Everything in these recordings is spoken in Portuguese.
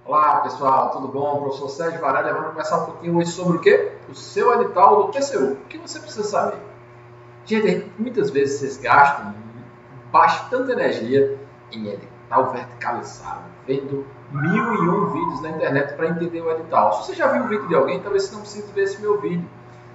Olá pessoal, tudo bom? Professor Sérgio Varela, vamos conversar um pouquinho hoje sobre o quê? O seu edital do TCU. O que você precisa saber? Gente, muitas vezes vocês gastam bastante energia em edital verticalizado, vendo 1001 vídeos na internet para entender o edital. Se você já viu um vídeo de alguém, talvez você não precise ver esse meu vídeo.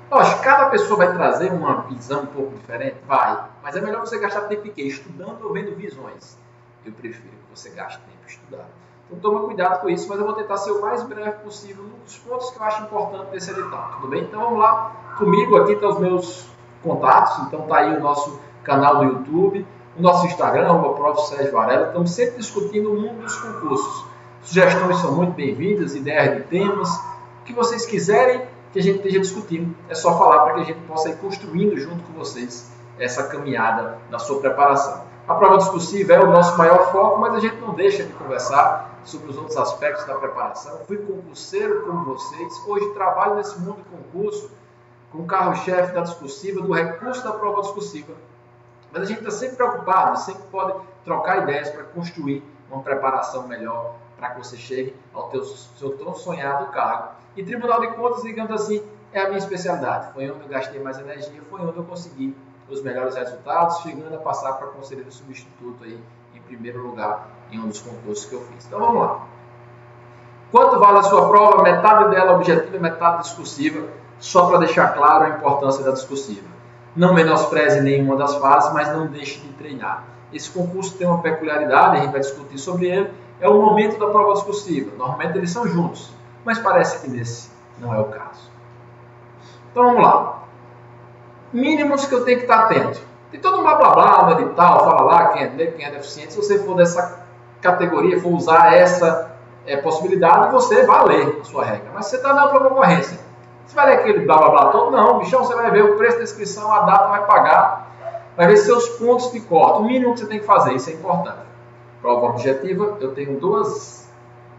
Lógico, cada pessoa vai trazer uma visão um pouco diferente, vai, mas é melhor você gastar tempo em quê? Estudando ou vendo visões. Eu prefiro que você gaste tempo estudando. Então toma cuidado com isso, mas eu vou tentar ser o mais breve possível nos pontos que eu acho importante desse edital, tudo bem? Então vamos lá, comigo aqui estão os meus contatos, então tá aí o nosso canal do YouTube, o nosso Instagram, o Prof. Sérgio Varela, estamos sempre discutindo o mundo dos concursos. Sugestões são muito bem-vindas, ideias de temas, o que vocês quiserem que a gente esteja discutindo, é só falar para que a gente possa ir construindo junto com vocês essa caminhada da sua preparação. A prova discursiva é o nosso maior foco, mas a gente não deixa de conversar sobre os outros aspectos da preparação. Fui concurseiro como vocês, hoje trabalho nesse mundo de concurso com o carro-chefe da discursiva, do recurso da prova discursiva. Mas a gente está sempre preocupado, sempre pode trocar ideias para construir uma preparação melhor para que você chegue ao seu tão sonhado cargo. E Tribunal de Contas, digamos assim, é a minha especialidade. Foi onde eu gastei mais energia, foi onde eu consegui os melhores resultados, chegando a passar para conselheiro substituto aí, em primeiro lugar em um dos concursos que eu fiz. Então vamos lá. Quanto vale a sua prova? Metade dela objetiva e metade discursiva, só para deixar claro a importância da discursiva. Não menospreze nenhuma das fases, mas não deixe de treinar. Esse concurso tem uma peculiaridade, a gente vai discutir sobre ele, é o momento da prova discursiva. Normalmente eles são juntos, mas parece que nesse não é o caso. Então vamos lá. Mínimos que eu tenho que estar atento. Tem todo um blá blá blá no edital, fala lá quem é negro, quem é deficiente. Se você for dessa categoria, for usar essa possibilidade, você vai ler a sua regra. Mas se você está na outra concorrência, você vai ler aquele blá blá blá todo? Não, bichão, você vai ver o preço da inscrição, a data, vai pagar, vai ver seus pontos de corte. O mínimo que você tem que fazer, isso é importante. Prova objetiva, eu tenho duas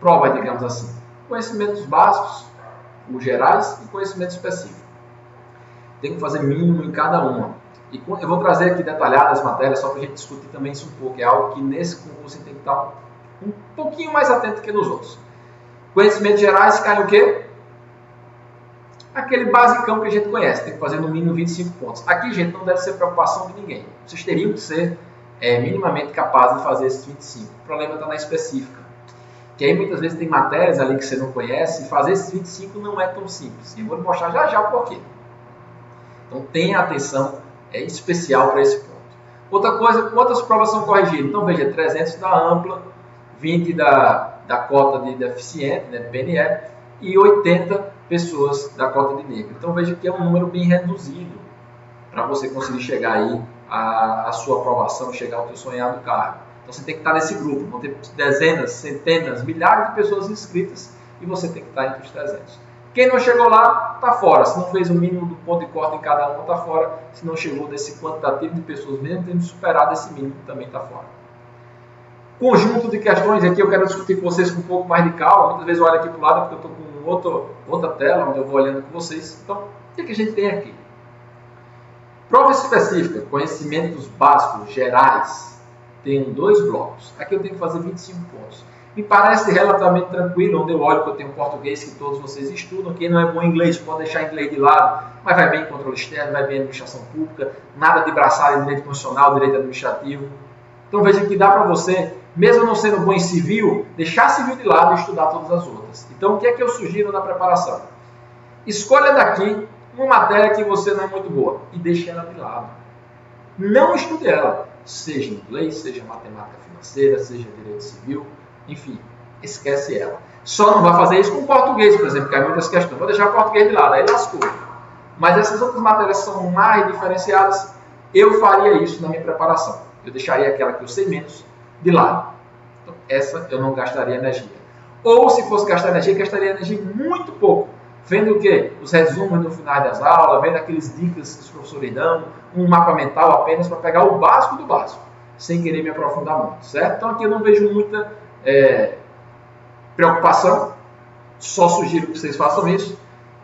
provas, digamos assim. Conhecimentos básicos, os gerais, e conhecimento específico. Tem que fazer mínimo em cada uma. E eu vou trazer aqui detalhadas as matérias, só para a gente discutir também isso um pouco. É algo que nesse concurso você tem que estar um pouquinho mais atento que nos outros. Conhecimentos gerais cai o quê? Aquele basicão que a gente conhece, tem que fazer no mínimo 25 pontos. Aqui, gente, não deve ser preocupação de ninguém. Vocês teriam que ser minimamente capazes de fazer esses 25. O problema está na específica. Que aí muitas vezes tem matérias ali que você não conhece, e fazer esses 25 não é tão simples. E eu vou lhe mostrar já já o porquê. Então tenha atenção especial para esse ponto. Outra coisa, quantas provas são corrigidas? Então veja, 300 da ampla, 20 da cota de deficiente, né, PNE, e 80 pessoas da cota de negro. Então veja que é um número bem reduzido para você conseguir chegar aí à sua aprovação, chegar ao seu sonhado cargo. Então você tem que estar nesse grupo, vão ter dezenas, centenas, milhares de pessoas inscritas e você tem que estar entre os 300. Quem não chegou lá, está fora. Se não fez o mínimo do ponto de corte em cada uma, está fora. Se não chegou desse quantitativo de pessoas, mesmo tendo superado esse mínimo, também está fora. Conjunto de questões, aqui eu quero discutir com vocês com um pouco mais de calma. Muitas vezes eu olho aqui para o lado porque eu estou com outra tela, onde eu vou olhando com vocês. Então, o que a gente tem aqui? Prova específica, conhecimentos básicos, gerais. Tem 2 blocos. Aqui eu tenho que fazer 25 pontos. Me parece relativamente tranquilo, onde eu olho que eu tenho português que todos vocês estudam. Quem não é bom em inglês pode deixar inglês de lado, mas vai bem em controle externo, vai bem em administração pública, nada de braçada em direito constitucional, direito administrativo. Então veja que dá para você, mesmo não sendo bom em civil, deixar civil de lado e estudar todas as outras. Então o que é que eu sugiro na preparação? Escolha daqui uma matéria que você não é muito boa e deixe ela de lado. Não estude ela, seja inglês, seja matemática financeira, seja direito civil, enfim, esquece ela. Só não vai fazer isso com português, por exemplo, que há muitas questões. Vou deixar o português de lado, aí lascou. Mas essas outras matérias são mais diferenciadas. Eu faria isso na minha preparação. Eu deixaria aquela que eu sei menos de lado. Então, essa eu não gastaria energia. Ou, se fosse gastar energia, gastaria energia muito pouco. Vendo o quê? Os resumos no final das aulas, vendo aqueles dicas que os professores dão, um mapa mental apenas para pegar o básico do básico, sem querer me aprofundar muito, certo? Então aqui eu não vejo muita preocupação, só sugiro que vocês façam isso.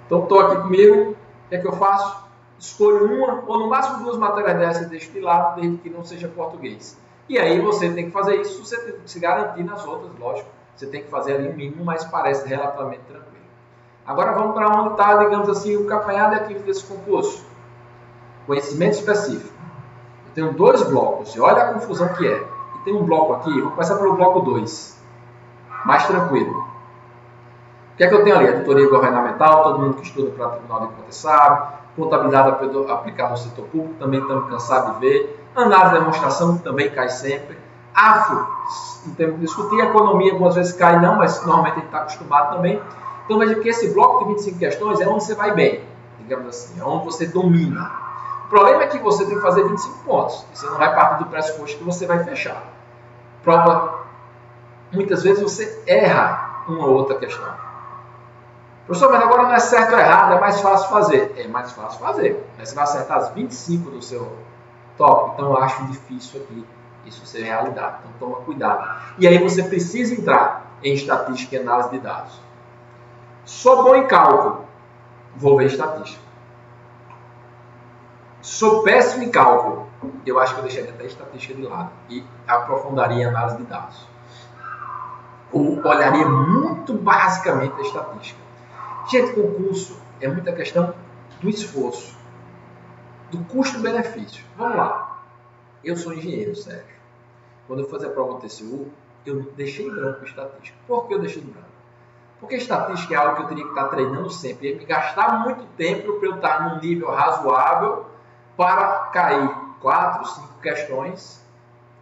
Então estou aqui comigo, o que é que eu faço? Escolho uma ou no máximo 2 matérias dessas e deixo de lado, desde que não seja português. E aí você tem que fazer isso, você tem que se garantir nas outras, lógico, você tem que fazer ali o mínimo, mas parece relativamente tranquilo. Agora vamos para onde está, digamos assim, o capanhar daquilo desse concurso. Conhecimento específico. Eu tenho 2 blocos, e olha a confusão que é. E tem um bloco aqui, vou começar pelo bloco 2, mais tranquilo. O que é que eu tenho ali? Auditoria governamental, todo mundo que estuda para Tribunal de Contas sabe. Contabilidade aplicada no setor público, também estamos cansados de ver. Análise de demonstração, também cai sempre. AFO, em termos de discutir, economia algumas vezes cai não, mas normalmente a gente está acostumado também. Então veja que esse bloco de 25 questões é onde você vai bem, digamos assim, é onde você domina. O problema é que você tem que fazer 25 pontos, e você não vai partir do pressuposto que você vai fechar. Prova, muitas vezes você erra uma ou outra questão. Professor, mas agora não é certo ou errado, é mais fácil fazer. É mais fácil fazer, mas você vai acertar as 25 do seu tópico, então eu acho difícil aqui isso ser realidade, então toma cuidado. E aí você precisa entrar em estatística e análise de dados. Sou bom em cálculo, vou ver estatística. Sou péssimo em cálculo, eu acho que eu deixaria até a estatística de lado e aprofundaria a análise de dados. Ou olharia muito basicamente a estatística. Gente, concurso é muita questão do esforço, do custo-benefício. Vamos lá. Eu sou engenheiro, Sérgio. Quando eu fazia a prova do TCU, eu deixei em branco estatística. Por que eu deixei em branco? Porque estatística é algo que eu teria que estar treinando sempre. Ia me gastar muito tempo para eu estar num nível razoável para cair 4, 5 questões.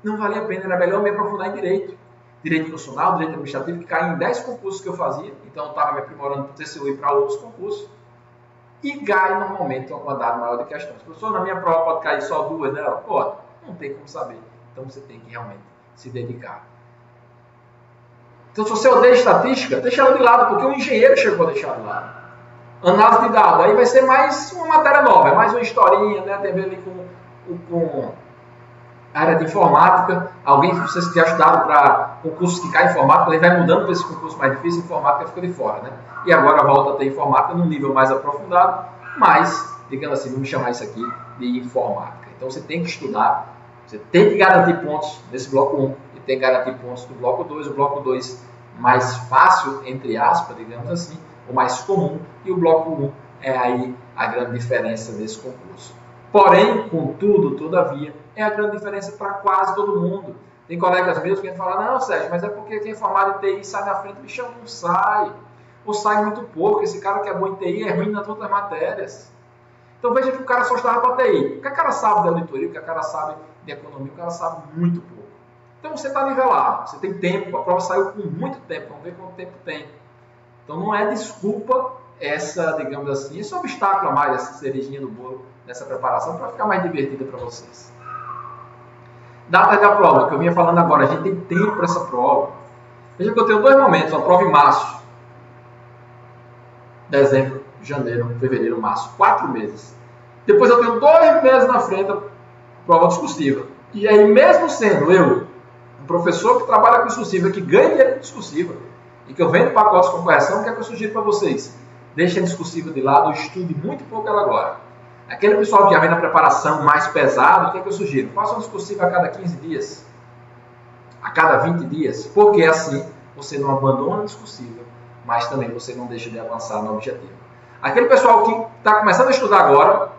Não valia a pena, era melhor me aprofundar em direito. Direito constitucional, direito administrativo, que caía em 10 concursos que eu fazia. Então eu estava me aprimorando para o TCU e para outros concursos. E cai normalmente uma quantidade maior de questões. Professor, na minha prova pode cair só 2, né? Pode. Não tem como saber. Então você tem que realmente se dedicar. Então se você odeia estatística, deixa ela de lado, porque o engenheiro chegou a deixar de lado. Análise de dados, aí vai ser mais uma matéria nova, é mais uma historinha, né? Tem a ver ali com a área de informática. Alguém que vocês que já estudaram para concursos que caem em informática, ele vai mudando para esse concurso mais difícil, informática fica de fora, né? E agora volta a ter informática num nível mais aprofundado, mas, digamos assim, vamos chamar isso aqui de informática. Então você tem que estudar, você tem que garantir pontos nesse bloco 1 e tem que garantir pontos do bloco 2. O bloco 2 mais fácil, entre aspas, digamos assim, o mais comum, e o bloco 1 é aí a grande diferença desse concurso. Porém, contudo, todavia, é a grande diferença para quase todo mundo. Tem colegas meus que falam, não, Sérgio, mas é porque quem é formado em TI sai na frente, bichão, não sai. Ou sai muito pouco, esse cara que é bom em TI é ruim nas outras matérias. Então veja que o cara só estava para TI. O que o cara sabe de auditoria, o que o cara sabe de economia, o cara sabe muito pouco. Então você está nivelado, você tem tempo, a prova saiu com muito tempo, vamos ver quanto tempo tem. Então não é desculpa essa, digamos assim, esse obstáculo a mais, essa cerejinha do bolo, nessa preparação, para ficar mais divertida para vocês. Data da prova, que eu vinha falando agora, a gente tem tempo para essa prova. Veja que eu tenho 2 momentos, a prova em março, dezembro, janeiro, fevereiro, março, 4 meses. Depois eu tenho 2 meses na frente a prova discursiva. E aí, mesmo sendo eu, um professor que trabalha com discursiva, que ganha dinheiro com discursiva, e que eu vendo pacotes com correção, o que é que eu sugiro para vocês? Deixem a discursiva de lado, estude muito pouco ela agora. Aquele pessoal que já vem na preparação mais pesado, o que é que eu sugiro? Faça uma discursiva a cada 15 dias, a cada 20 dias, porque assim você não abandona a discursiva, mas também você não deixa de avançar no objetivo. Aquele pessoal que está começando a estudar agora,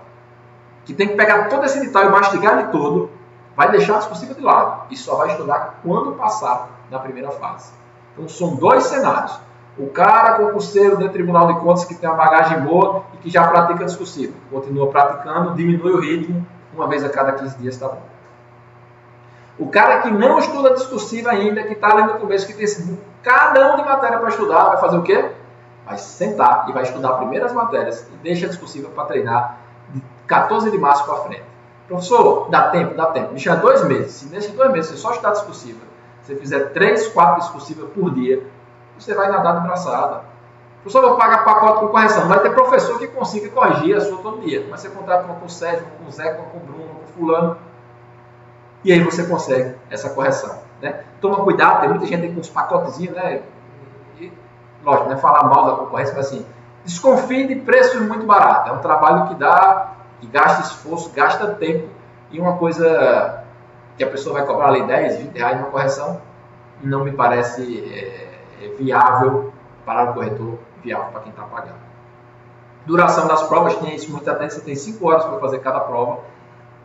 que tem que pegar todo esse edital e mastigar de todo, vai deixar a discursiva de lado e só vai estudar quando passar na primeira fase. Então são 2 cenários. O cara concurseiro de Tribunal de Contas que tem uma bagagem boa e que já pratica discursivo. Continua praticando, diminui o ritmo, uma vez a cada 15 dias está bom. O cara que não estuda discursiva ainda, que está ali no começo, que tem esse cada um de matéria para estudar, vai fazer o quê? Vai sentar e vai estudar primeiras matérias e deixa a discursiva para treinar de 14 de março para frente. Professor, dá tempo, dá tempo. Deixa 2 meses. Se nesses 2 meses você só estudar discursiva, se você fizer 3, 4 discursivas por dia, você vai nadar de braçada. Professor, eu vou pagar pacote com correção. Vai ter professor que consiga corrigir a sua todo dia. Mas você contrata uma com o Sérgio, uma com o Zé, uma com o Bruno, uma com o fulano. E aí você consegue essa correção. Né? Toma cuidado, tem muita gente aí com uns pacotezinhos, né? E, lógico, não é falar mal da concorrência, mas assim, desconfie de preços muito baratos. É um trabalho que dá, que gasta esforço, gasta tempo. E uma coisa que a pessoa vai cobrar ali 10, 20 reais numa correção, não me parece viável para o corretor, viável para quem está pagando. Duração das provas, tenha isso muito atento, você tem 5 horas para fazer cada prova,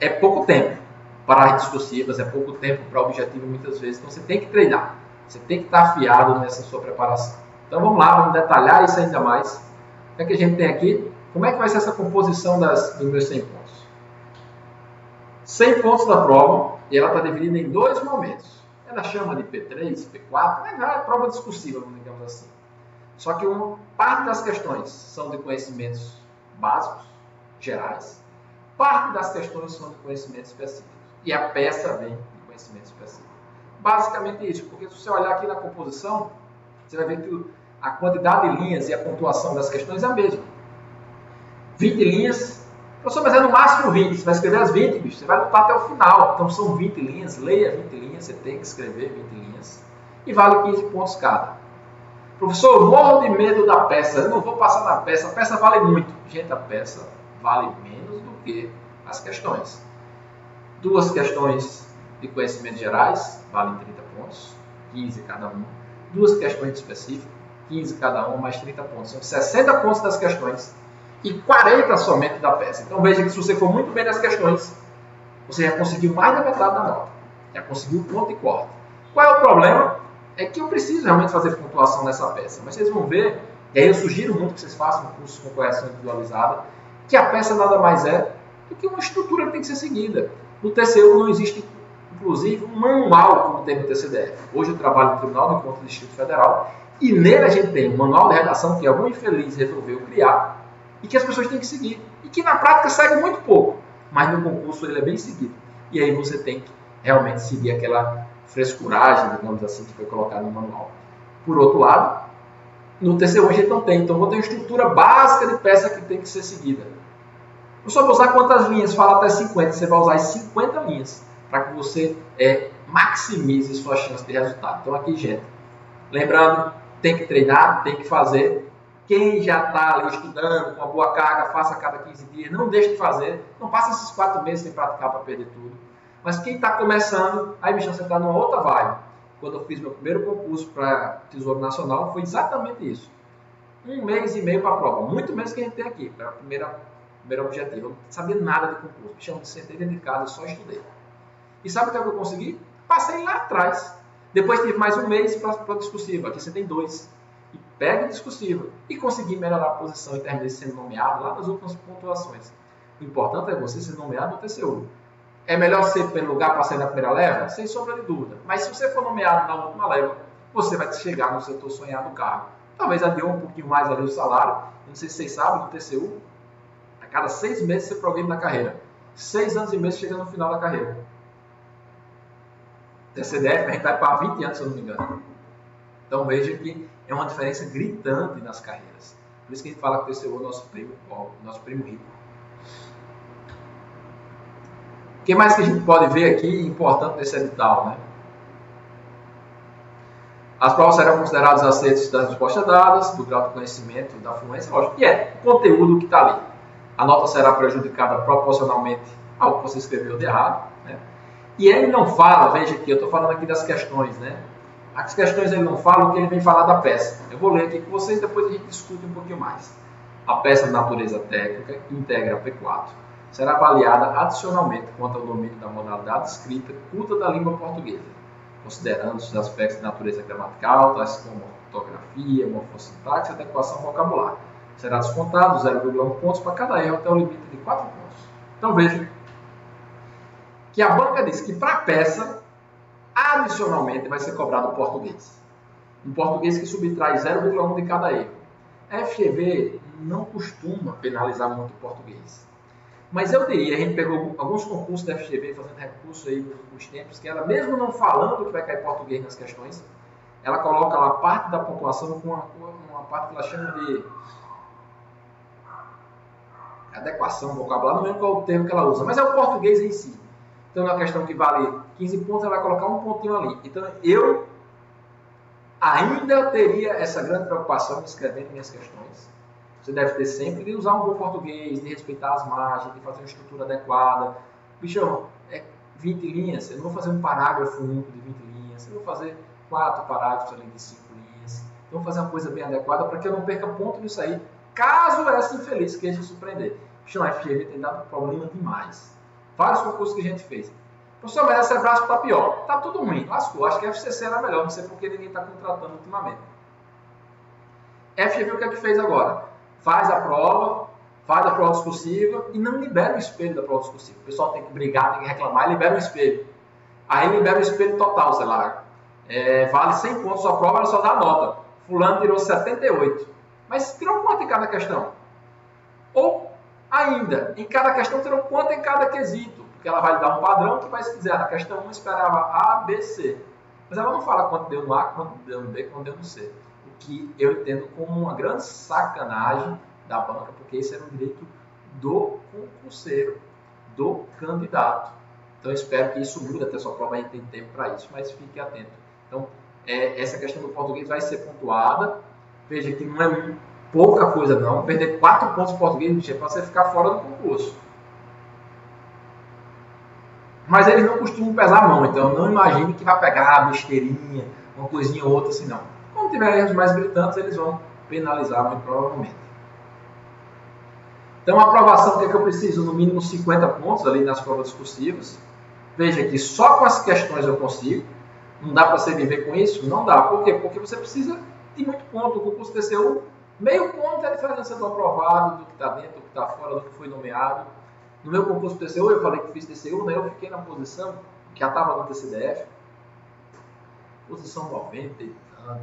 é pouco tempo para as discursivas, é pouco tempo para o objetivo muitas vezes, então você tem que treinar, você tem que estar afiado nessa sua preparação. Então vamos lá, vamos detalhar isso ainda mais. O que é que a gente tem aqui? Como é que vai ser essa composição dos meus 100 pontos? 100 pontos da prova, e ela está dividida em 2 momentos. Ela chama de P3, P4, mas é prova discursiva, digamos assim. Só que uma parte das questões são de conhecimentos básicos, gerais, parte das questões são de conhecimentos específicos. E a peça vem de conhecimento específico. Basicamente isso, porque se você olhar aqui na composição, você vai ver que a quantidade de linhas e a pontuação das questões é a mesma. 20 linhas, professor, mas é no máximo 20, você vai escrever as 20, bicho, você vai lutar até o final. Então são 20 linhas, leia 20 linhas, você tem que escrever 20 linhas, e vale 15 pontos cada. Professor, eu morro de medo da peça, eu não vou passar na peça, a peça vale muito. Gente, a peça vale menos do que as questões. 2 questões de conhecimentos gerais, valem 30 pontos, 15 cada uma. 2 questões específicas, 15 cada uma, mais 30 pontos. São 60 pontos das questões e 40 somente da peça. Então veja que se você for muito bem nas questões, você já conseguiu mais da metade da nota. Já conseguiu ponto e corte. Qual é o problema? É que eu preciso realmente fazer pontuação nessa peça. Mas vocês vão ver, e aí eu sugiro muito que vocês façam um curso com correção individualizada, que a peça nada mais é do que uma estrutura que tem que ser seguida. No TCU não existe, inclusive, um manual como tem no TCDF. Hoje eu trabalho no Tribunal de Contas do Distrito Federal e nele a gente tem um manual de redação que algum infeliz resolveu criar e que as pessoas têm que seguir. E que na prática segue muito pouco, mas no concurso ele é bem seguido. E aí você tem que realmente seguir aquela frescuragem, digamos assim, que foi colocada no manual. Por outro lado, no TCU a gente não tem, então vou ter uma estrutura básica de peça que tem que ser seguida. Eu só vou usar quantas linhas? Fala até 50, você vai usar as 50 linhas para que você maximize sua chance de resultado. Então aqui, gente, lembrando, tem que treinar, tem que fazer. Quem já está ali estudando com uma boa carga, faça a cada 15 dias, não deixe de fazer, não passe esses 4 meses sem praticar para perder tudo. Mas quem está começando, aí, bicho, você está numa outra vibe. Quando eu fiz meu primeiro concurso para Tesouro Nacional, foi exatamente isso. 1 mês e meio para a prova. Muito menos que a gente tem aqui, para o primeiro objetivo. Eu não sabia nada de concurso. Me chamam de sentei dentro de casa e só estudei. E sabe o que eu consegui? Passei lá atrás. Depois tive mais 1 mês para a discursiva. Aqui você tem 2. E pega a discursiva. E consegui melhorar a posição e terminei sendo nomeado lá nas últimas pontuações. O importante é você ser nomeado no TCU. É melhor ser pelo lugar para sair na primeira leva? Sem sombra de dúvida. Mas se você for nomeado na última leva, você vai chegar no setor sonhado cargo. Talvez adiou um pouquinho mais ali o salário. Não sei se vocês sabem, no TCU, a cada 6 meses você progride na carreira. 6 anos e meio chegando no final da carreira. TCDF, a gente vai para 20 anos, se eu não me engano. Então veja que é uma diferença gritante nas carreiras. Por isso que a gente fala que o TCU é o nosso primo rico. O que mais que a gente pode ver aqui importante nesse edital, né? As provas serão consideradas aceitas das respostas dadas, do grau de conhecimento, da fluência, lógico, e é o conteúdo que está ali. A nota será prejudicada proporcionalmente ao que você escreveu de errado, né? E ele não fala, veja aqui, eu estou falando aqui das questões, né? As questões ele não fala o que ele vem falar da peça. Eu vou ler aqui com vocês, depois a gente discute um pouquinho mais. A peça de natureza técnica integra a P4. Será avaliada adicionalmente quanto ao domínio da modalidade escrita culta da língua portuguesa, considerando os aspectos de natureza gramatical, tais como ortografia, morfossintaxe e adequação vocabular. Será descontado 0,1 pontos para cada erro até o limite de 4 pontos. Então veja que a banca diz que para a peça, adicionalmente vai ser cobrado o português. Um português que subtrai 0,1 de cada erro. A FGV não costuma penalizar muito o português. Mas eu diria, a gente pegou alguns concursos da FGV fazendo recurso aí nos tempos, que ela mesmo não falando que vai cair português nas questões, ela coloca lá parte da pontuação com uma parte que ela chama de adequação vocabular, não lembro qual é o termo que ela usa, mas é o português em si. Então, na questão que vale 15 pontos, ela vai colocar um pontinho ali. Então, eu ainda teria essa grande preocupação de escrever minhas questões. Você deve ter sempre de usar um bom português, de respeitar as margens, de fazer uma estrutura adequada. Bichão, 20 linhas, eu não vou fazer um parágrafo único de 20 linhas, eu vou fazer 4 parágrafos além de 5 linhas. Então, vou fazer uma coisa bem adequada para que eu não perca ponto nisso aí, caso essa infeliz queira surpreender. Bicho, a FGV tem dado problema demais. Vários concursos que a gente fez. Professor, mas essa Brasco está pior. Está tudo ruim, lascou. Acho que a FCC era melhor, não sei porque ninguém está contratando ultimamente. FGV o que é que fez agora? Faz a prova discursiva e não libera o espelho da prova discursiva. O pessoal tem que brigar, tem que reclamar e libera o espelho. Aí libera o espelho total, sei lá. Vale 100 pontos a prova, ela só dá a nota. Fulano tirou 78. Mas tirou quanto em cada questão? Ou ainda, em cada questão tirou quanto em cada quesito? Porque ela vai dar um padrão que vai se dizer, na questão 1 esperava A, B, C. Mas ela não fala quanto deu no A, quanto deu no B, quanto deu no C. O que eu entendo como uma grande sacanagem da banca, porque esse era um direito do concurseiro, do candidato. Então eu espero que isso mude, até sua prova aí tem tempo para isso, mas fique atento. Então, essa questão do português vai ser pontuada. Veja que não é pouca coisa não. Perder 4 pontos em português é para você ficar fora do concurso. Mas eles não costumam pesar a mão, então não imagine que vai pegar besteirinha, uma coisinha ou outra assim, não. Quando tiver erros mais gritantes, eles vão penalizar muito provavelmente. Então, a aprovação, o que é que eu preciso? No mínimo 50 pontos ali nas provas discursivas. Veja que só com as questões eu consigo. Não dá para você viver com isso? Não dá. Por quê? Porque você precisa de muito ponto. O concurso TCU, meio ponto é a diferença do aprovado, do que está dentro, do que está fora, do que foi nomeado. No meu concurso TCU, eu falei que fiz TCU, né? Eu fiquei na posição que já estava no TCDF. Posição 90 e tanto.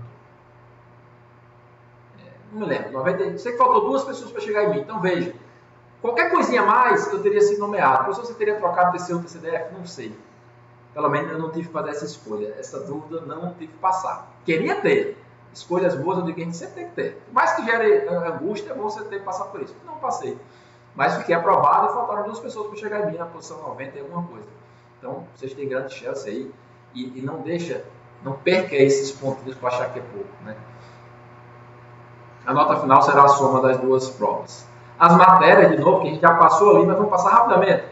Não me lembro. 90, sei que faltou 2 pessoas para chegar em mim. Então, veja. Qualquer coisinha a mais, eu teria sido nomeado. Professor, você teria trocado TCU ou TCDF? Não sei. Pelo menos eu não tive que fazer essa escolha. Essa dúvida não tive que passar. Queria ter. Escolhas boas, eu digo que a gente sempre tem que ter. Por mais que gere angústia, é bom você ter que passar por isso. Não passei. Mas fiquei aprovado e faltaram 2 pessoas para chegar em mim na posição 90 e alguma coisa. Então, vocês têm grande chance aí. E não perca esses pontos para achar que é pouco, né? A nota final será a soma das 2 provas. As matérias, de novo, que a gente já passou ali, mas vamos passar rapidamente.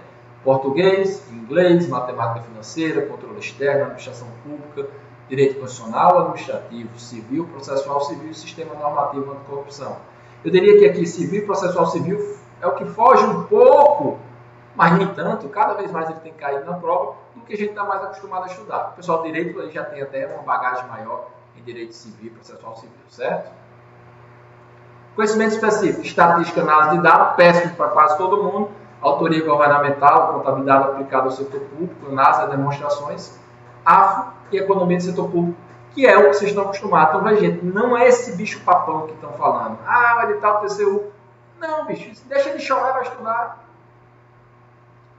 Português, inglês, matemática financeira, controle externo, administração pública, direito constitucional, administrativo, civil, processual civil e sistema normativo anticorrupção. Eu diria que aqui civil e processual civil é o que foge um pouco, mas nem tanto, cada vez mais ele tem caído na prova do que a gente está mais acostumado a estudar. O pessoal do direito ele já tem até uma bagagem maior em direito civil e processual civil, certo? Conhecimento específico, estatística, análise de dados, péssimo para quase todo mundo. Autoria governamental, contabilidade aplicada ao setor público, NASA, demonstrações, AFO e economia do setor público, que é o que vocês estão acostumados. Então, vai, gente, não é esse bicho papão que estão falando. Ah, o edital do TCU. Não, bicho, deixa de chorar e vai estudar.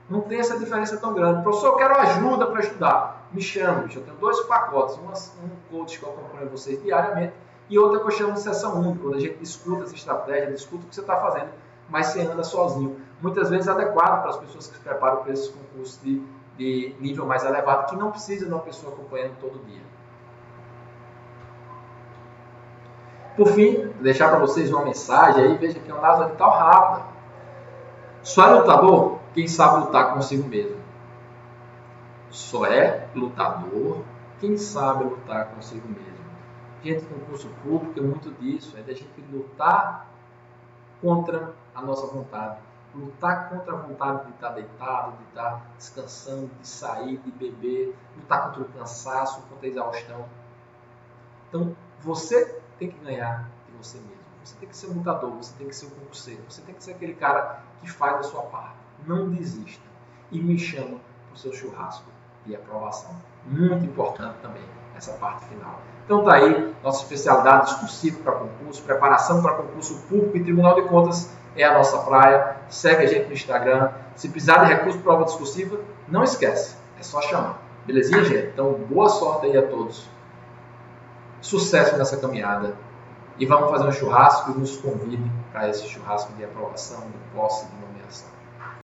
Não tem essa diferença tão grande. Professor, eu quero ajuda para estudar. Me chama, bicho. Eu tenho 2 pacotes. Um coach que eu acompanho vocês diariamente e outra que eu chamo de sessão única, quando a gente discuta essa estratégia, discuta o que você está fazendo, mas você anda sozinho. Muitas vezes adequado para as pessoas que se preparam para esses concursos de nível mais elevado, que não precisa de uma pessoa acompanhando todo dia. Por fim, vou deixar para vocês uma mensagem aí, veja que é uma análise edital rápida. Só é lutador quem sabe lutar consigo mesmo. Só é lutador quem sabe lutar consigo mesmo. Gente, concurso público é muito disso, é da gente lutar contra a nossa vontade. Lutar contra a vontade de estar deitado, de estar descansando, de sair, de beber, lutar contra o cansaço, contra a exaustão. Então, você tem que ganhar de você mesmo. Você tem que ser um lutador, você tem que ser um concurseiro, você tem que ser aquele cara que faz a sua parte. Não desista. E me chama para o seu churrasco de aprovação. Muito importante também essa parte final. Então tá aí, nossa especialidade discursiva para concurso, preparação para concurso público e Tribunal de Contas é a nossa praia. Segue a gente no Instagram. Se precisar de recurso prova discursiva, não esquece, é só chamar. Belezinha, gente? Então, boa sorte aí a todos. Sucesso nessa caminhada. E vamos fazer um churrasco e nos convide para esse churrasco de aprovação, de posse, de